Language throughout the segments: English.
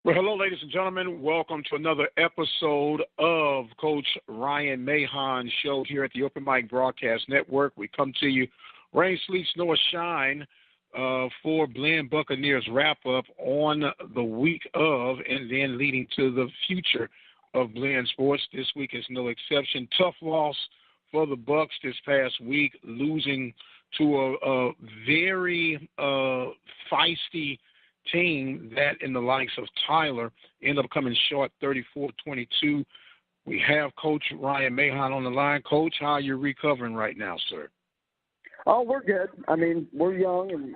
Well, hello, ladies and gentlemen. Welcome to another episode of Coach Ryan Mahan show here at the Open Mic Broadcast Network. We come to you rain, sleet, snow, or shine for Blinn Buccaneers wrap-up on the week of and then leading to the future of Blinn sports. This week is no exception. Tough loss for the Bucs this past week, losing to a very feisty team that in the likes of Tyler ended up coming short 34-22. We have Coach Ryan Mahan on the line. Coach, how are you recovering right now, sir? Oh, we're good. I mean, we're young and,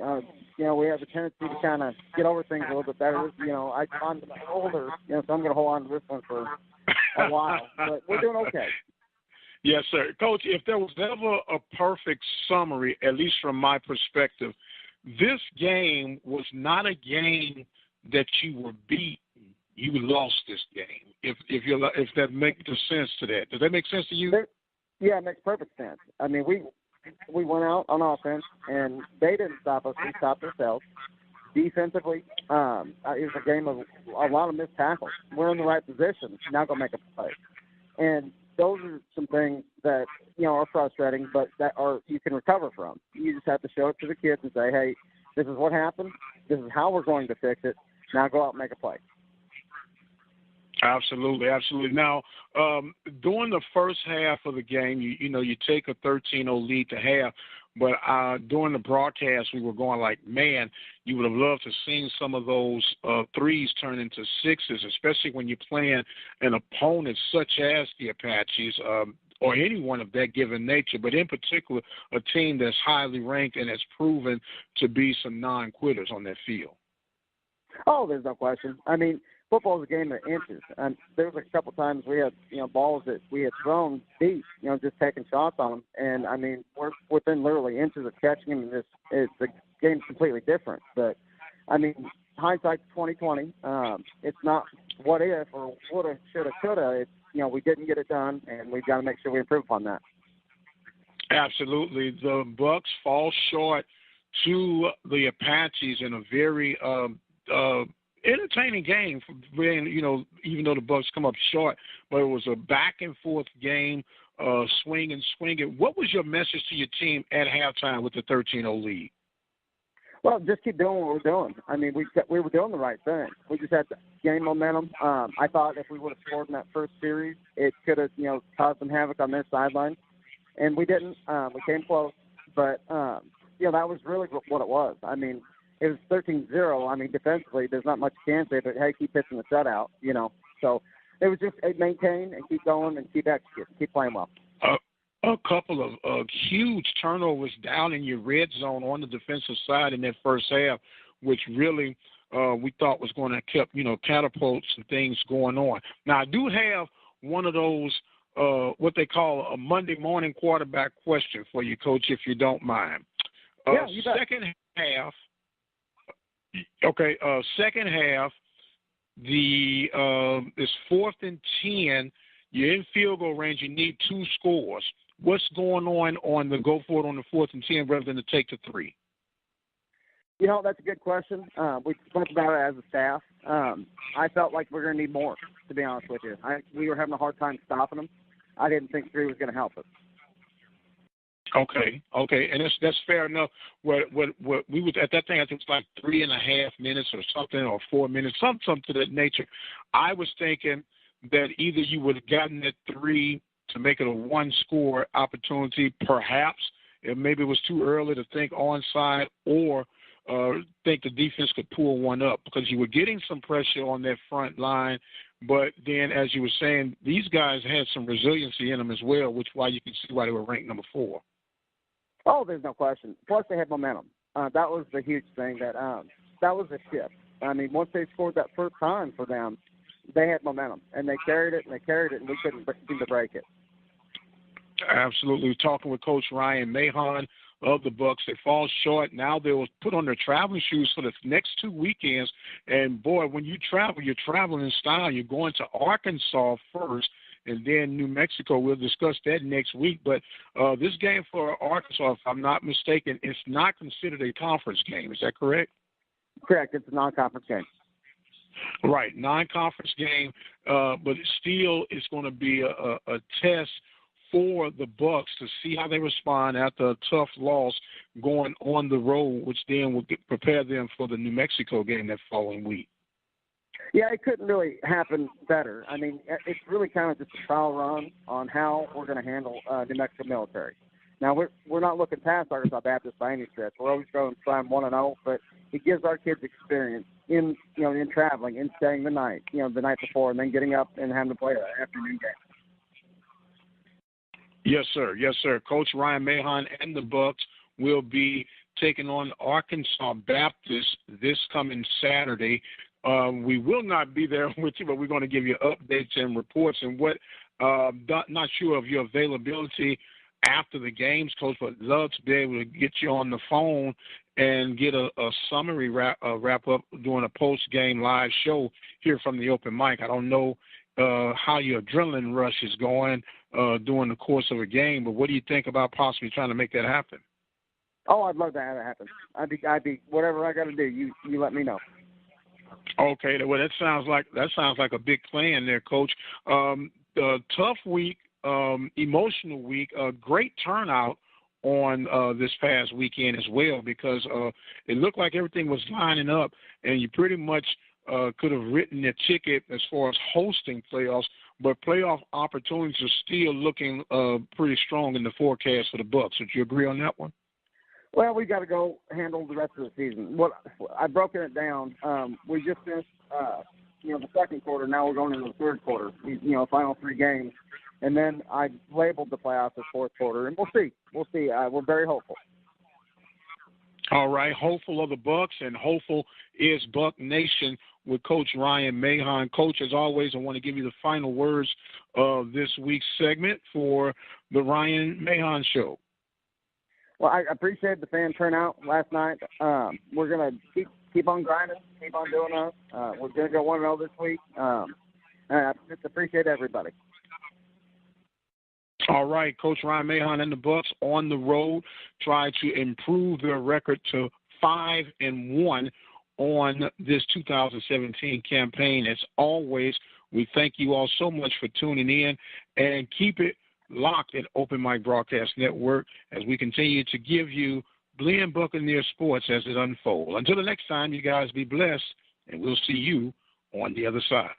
we have a tendency to kind of get over things a little bit better. I'm older, so I'm going to hold on to this one for a while. But we're doing okay. Yes, sir. Coach, if there was ever a perfect summary, at least from my perspective, this game was not a game that you were beaten. You lost this game. If that makes sense to that. Does that make sense to you? Yeah, it makes perfect sense. I mean, we went out on offense, and they didn't stop us. We stopped ourselves. Defensively, it was a game of a lot of missed tackles. We're in the right position. Now go make a play. And those are some things that, are frustrating, but you can recover from. You just have to show it to the kids and say, hey, this is what happened. This is how we're going to fix it. Now go out and make a play. Absolutely, absolutely. Now, during the first half of the game, you take a 13-0 lead to half, but during the broadcast, we were going like, man, you would have loved to seen some of those threes turn into sixes, especially when you're playing an opponent such as the Apaches or anyone of that given nature, but in particular, a team that's highly ranked and has proven to be some non-quitters on that field. Oh, there's no question. I mean, football is a game of inches. And there was a couple times we had, balls that we had thrown deep, just taking shots on them. And, I mean, we're within literally inches of catching them. The game's completely different. But, I mean, hindsight's 20/20. It's not what if or woulda, shoulda, coulda. It's, we didn't get it done, and we've got to make sure we improve upon that. Absolutely. The Bucs fall short to the Apaches in a very entertaining game for being, even though the Bucs come up short, but it was a back and forth game, swing and swinging. What was your message to your team at halftime with the 13-0 lead? Well, just keep doing what we're doing. I mean, we were doing the right thing. We just had to gain momentum. I thought if we would have scored in that first series, it could have, caused some havoc on their sideline, and we didn't. We came close, but that was really what it was. I mean, it was 13-0. I mean, defensively, there's not much you can say, but, hey, keep pitching the shutout, So it was just maintain and keep going and keep executing, keep playing well. A couple of huge turnovers down in your red zone on the defensive side in that first half, which really we thought was going to catapult some things going on. Now, I do have one of those what they call a Monday morning quarterback question for you, Coach, if you don't mind. Yeah, you bet. Second half. Okay, second half, it's 4th and 10. You're in field goal range. You need 2 scores. What's going on the go for it on the 4th and 10 rather than to take the 3? That's a good question. We spoke about it as a staff. I felt like we're going to need more, to be honest with you. We were having a hard time stopping them. I didn't think 3 was going to help us. Okay, and that's fair enough. What we was at that thing, I think it was like 3.5 minutes or something, or 4 minutes, something to that nature. I was thinking that either you would have gotten that 3 to make it a 1-score opportunity, perhaps, and maybe it was too early to think onside, or think the defense could pull one up because you were getting some pressure on that front line. But then, as you were saying, these guys had some resiliency in them as well, which why you can see why they were ranked number 4. Oh, there's no question. Plus, they had momentum. That was the huge thing. That was a shift. I mean, once they scored that first time for them, they had momentum, and they carried it, and we couldn't seem to break it. Absolutely. Talking with Coach Ryan Mahan of the Bucs. They fall short. Now they will put on their traveling shoes for the next 2 weekends. And, boy, when you travel, you're traveling in style. You're going to Arkansas first and then New Mexico. We'll discuss that next week. But this game for Arkansas, if I'm not mistaken, it's not considered a conference game. Is that correct? Correct. It's a non-conference game. Right, non-conference game, but it still is going to be a test for the Bucs to see how they respond after a tough loss going on the road, which then will prepare them for the New Mexico game that following week. Yeah, it couldn't really happen better. I mean, it's really kind of just a trial run on how we're going to handle New Mexico military. Now, we're not looking past Arkansas Baptist by any stretch. We're always going to try 1-0, but it gives our kids experience in traveling, in staying the night, the night before, and then getting up and having to play an afternoon game. Yes, sir. Yes, sir. Coach Ryan Mahan and the Bucs will be taking on Arkansas Baptist this coming Saturday. We will not be there with you, but we're going to give you updates and reports and what. Not sure of your availability after the games, Coach, but love to be able to get you on the phone and get a summary wrap up during a post-game live show here from the open mic. I don't know how your adrenaline rush is going during the course of a game, but what do you think about possibly trying to make that happen? Oh, I'd love to have it happen. I'd be whatever I got to do. You let me know. Okay, well that sounds like a big plan there, Coach. Tough week, emotional week, a great turnout on this past weekend as well, because it looked like everything was lining up, and you pretty much could have written a ticket as far as hosting playoffs, but playoff opportunities are still looking pretty strong in the forecast for the Bucs. Would you agree on that one? Well, we got to go handle the rest of the season. I've broken it down. We just finished, the second quarter. Now we're going into the third quarter. Final 3 games, and then I labeled the playoffs as fourth quarter, and we'll see. We're very hopeful. All right, hopeful of the Bucs, and hopeful is Buck Nation with Coach Ryan Mahan. Coach, as always, I want to give you the final words of this week's segment for the Ryan Mahan Show. Well, I appreciate the fan turnout last night. We're going to keep on grinding, keep on doing us. We're going to go 1-0 this week. And I just appreciate everybody. All right, Coach Ryan Mahan and the Bucs on the road try to improve their record to 5-1 on this 2017 campaign. As always, we thank you all so much for tuning in, and keep it locked at Open Mic Broadcast Network as we continue to give you Blinn Buccaneers sports as it unfolds. Until the next time, you guys be blessed, and we'll see you on the other side.